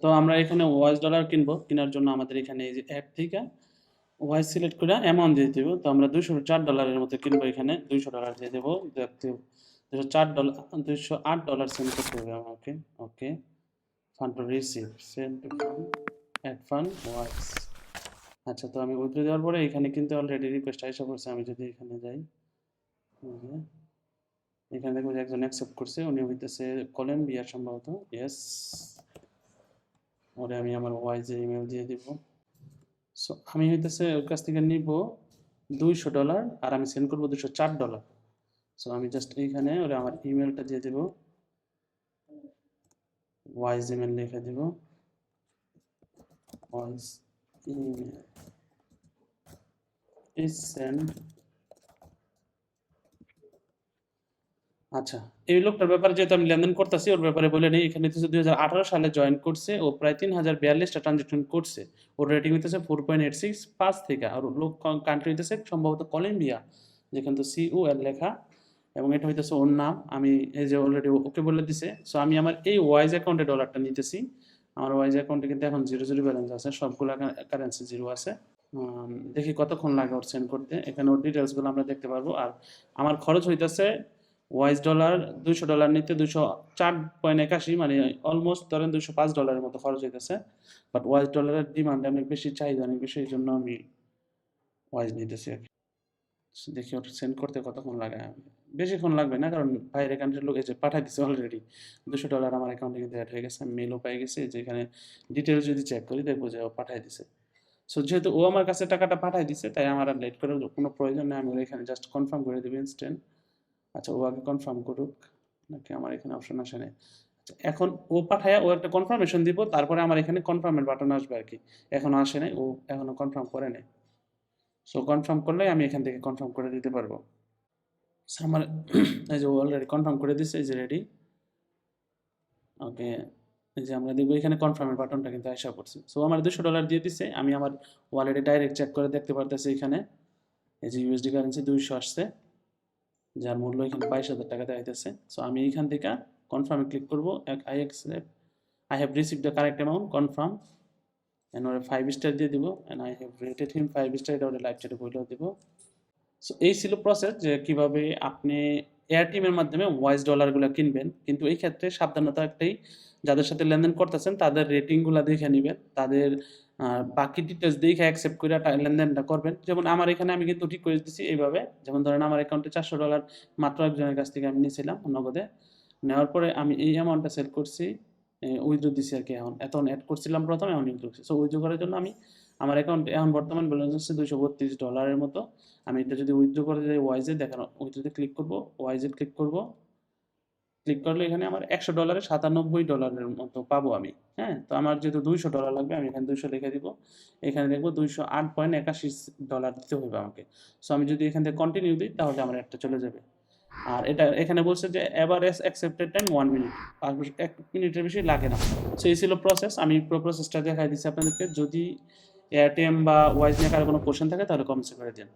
তো আমরা এখানে ওয়াইজ ডলার কিনবো, কেনার জন্য আমাদের এখানে এই যে অ্যাপ থেকে ওয়াইজ সিলেক্ট করে অ্যামাউন্ট দিয়ে দেবো। তো আমরা $204 মতো কিনবো, এখানে $200 দিয়ে দেবো। দেখতে $204 $208 সেন্ড করতে হবে আমাকে। Okay, fund to receive, send to fund, add fund wise. আচ্ছা, তো আমি উইথড্র দেওয়ার পরে এখানে কিন্তু অলরেডি রিকোয়েস্ট আইসা পড়ছে। আমি যদি এখানে যাই, এখানে দেখবো যে একজন অ্যাকসেপ্ট করছে, উনি হইতেছে কলম্বিয়ার সম্ভবত। ইয়েস, ওরে আমি আমার ওয়াইজে ইমেল দিয়ে দিব। সো আমি হইতেছে ওর কাছ থেকে নিব $200 আর আমি সেন্ড করবো $204। সো আমি জাস্ট এইখানে ওরে আমার ইমেলটা দিয়ে দেব, ওয়াইজ ইমেল লিখে দিব, ওয়াইজ ইমেল ইজ সেন্ড। আচ্ছা, এই লোকটার ব্যাপারে যেহেতু আমি লেনদেন করতেছি, ওর ব্যাপারে বলে নেই। এখানে হচ্ছে 2018 সালে জয়েন করছে, ও প্রায় 3042টা ট্রানজাকশন করছে। ওর রেটিং হইতেছে 4.86 5 থেকে। আর লোক কান্ট্রি হইতেছে সম্ভবত কলম্বিয়া, যেখানে তো COL লেখা, এবং এটা হইতেছে ওর নাম। আমি এই যে অলরেডি ওকে বলে দিছে। সো আমি আমার এই ওয়াইজ অ্যাকাউন্টে ডলারটা নিতেছি। আমার ওয়াইজ অ্যাকাউন্টে কিন্তু এখন 0 ব্যালেন্স আছে, সবগুলো কারেন্সি 0 আছে। দেখি কতক্ষণ লাগে ওর সেন্ড করতে। এখানে ওর ডিটেলসগুলো আমরা দেখতে পারবো। আর আমার খরচ হইতেছে ওয়াইজ ডলার $200 নিতে 204.81, মানে অলমোস্ট ধরেন $205 মতো খরচ হইতেছে। বাট ওয়াইজ ডলারের ডিমান্ড অনেক বেশি, চাহিদা অনেক বেশি, এই জন্য আমি ওয়াইজ নিতেছি আর কি। দেখি ওটা সেন্ড করতে কতক্ষণ লাগে। বেশিক্ষণ লাগবে না, কারণ বাইরের কান্ট্রির লোক এসে পাঠাই দিচ্ছে অলরেডি। $200 আমার অ্যাকাউন্টে কিন্তু অ্যাড হয়ে গেছে, মেলও পাই গেছি। যেখানে ডিটেলস যদি চেক করি দেখবো যে ও পাঠাই দিছে। সো যেহেতু ও আমার কাছে টাকাটা পাঠাই দিছে, তাই আমার আর লেট করার কোনো প্রয়োজন নেই। আমি এখানে জাস্ট কনফার্ম করে দেবো ইনস্ট্যান্ট। আচ্ছা, ও আগে কনফার্ম করুক, নাকি আমার এখানে অপশন আসে নাই। আচ্ছা, এখন ও পাঠায় ও একটা কনফার্মেশন দিব, তারপরে আমার এখানে কনফার্মের বাটন আসবে আর কি। এখনো আসে নাই, ও এখনো কনফার্ম করে নাই। সো কনফার্ম করলে আমি এখান থেকে কনফার্ম করে দিতে পারবো। সো আমার এই যে ও অলরেডি কনফার্ম করে দিচ্ছে, এই যে রেডি। ওকে, এই যে আমরা দেখবো এখানে কনফার্মের বাটনটা কিন্তু আসা পড়ছে। সো আমার $200 দিয়ে দিচ্ছে। আমি আমার ওয়ালেটে ডাইরেক্ট চেক করে দেখতে পারতেছি, এখানে এই যে USD কারেন্সি 200 আসছে, যার মূল্য এখানে 22,000 টাকা দেখাইতেছে। সো আমি এইখান থেকে কনফার্মে ক্লিক করবো। I accept, I have received the correct amount, confirm, and ওরে 5 স্টার দিয়ে দিব, and I have rated him 5 star, এটা ওরে লাইভ চ্যাটে বলেও দিব। সো এই ছিল প্রসেস, যে কিভাবে আপনি এয়ারটিমের মাধ্যমে ওয়াইজ ডলারগুলো কিনবেন। কিন্তু এই ক্ষেত্রে সাবধানতা একটাই, যাদের সাথে লেনদেন করতেছেন তাদের রেটিংগুলো দেখে নেবেন, তাদের বাকি ডিটেলস দেখে অ্যাকসেপ্ট করে লেনদেনটা করবেন। যেমন আমার এখানে আমি কিন্তু ঠিক করে দিচ্ছি এইভাবে। যেমন ধরেন আমার অ্যাকাউন্টে $400 মাত্র একজনের কাছ থেকে আমি নিয়েছিলাম নগদে। নেওয়ার পরে আমি এই অ্যামাউন্টটা সেল করছি, উইথড্র দিছি আর কি। এখন অ্যাড করছিলাম প্রথমে, এখন উইথড্র করছি। সো উইথড্র করার জন্য আমি আমার অ্যাকাউন্টে এখন বর্তমান ব্যালেন্স হচ্ছে $232 মতো। আমি এটা যদি উইথড্র করে যাই ওয়াইজে, দেখেন উইথড্রতে ক্লিক করবো, ওয়াইজে ক্লিক করবো। ক্লিক করলে এখানে আমার $100 $97 মতো পাবো আমি। হ্যাঁ, তো আমার যেহেতু $200 লাগবে, আমি এখানে 200 লিখে দিব। এখানে দেখবো $208.81 দিতে হবে আমাকে। সো আমি যদি এখান থেকে কন্টিনিউ দিই, তাহলে আমার একটা চলে যাবে। আর এটা এখানে বলছে যে এভারেজ অ্যাকসেপ্টেড টাইম 1 মিনিট, 1 মিনিটের বেশি লাগে না। সো এই ছিল প্রসেস। আমি পুরো প্রসেসটা দেখাই দিচ্ছি আপনাদেরকে। যদি এয়ারটেম বা ওয়াইজ নিয়ে কারো কোনো কোশ্চেন থাকে, তাহলে কমেন্টসে করে দিন।